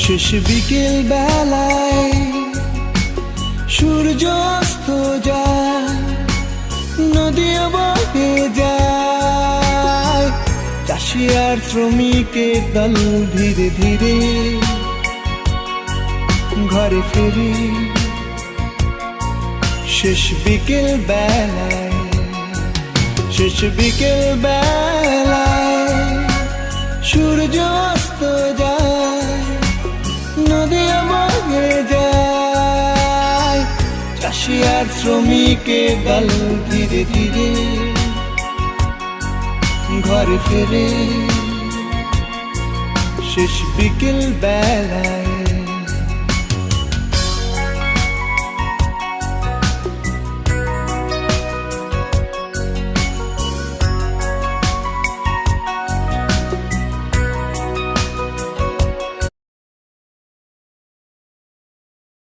শেষ বিকেল বেলায় সূর্য অস্ত যায়, নদী বয়ে যায়, চাষি আর শ্রমিকের দল ধীরে ধীরে ঘরে ফিরে। শেষ বিকেল বেলায়, শেষ বিকেল বেলায় সূর্য অস্ত যায়, নদী বয়ে যায়, চাষি আর শ্রমিকের দল ধীরে ধীরে ঘরে ফেরে। শেষ বিকেল বেলায়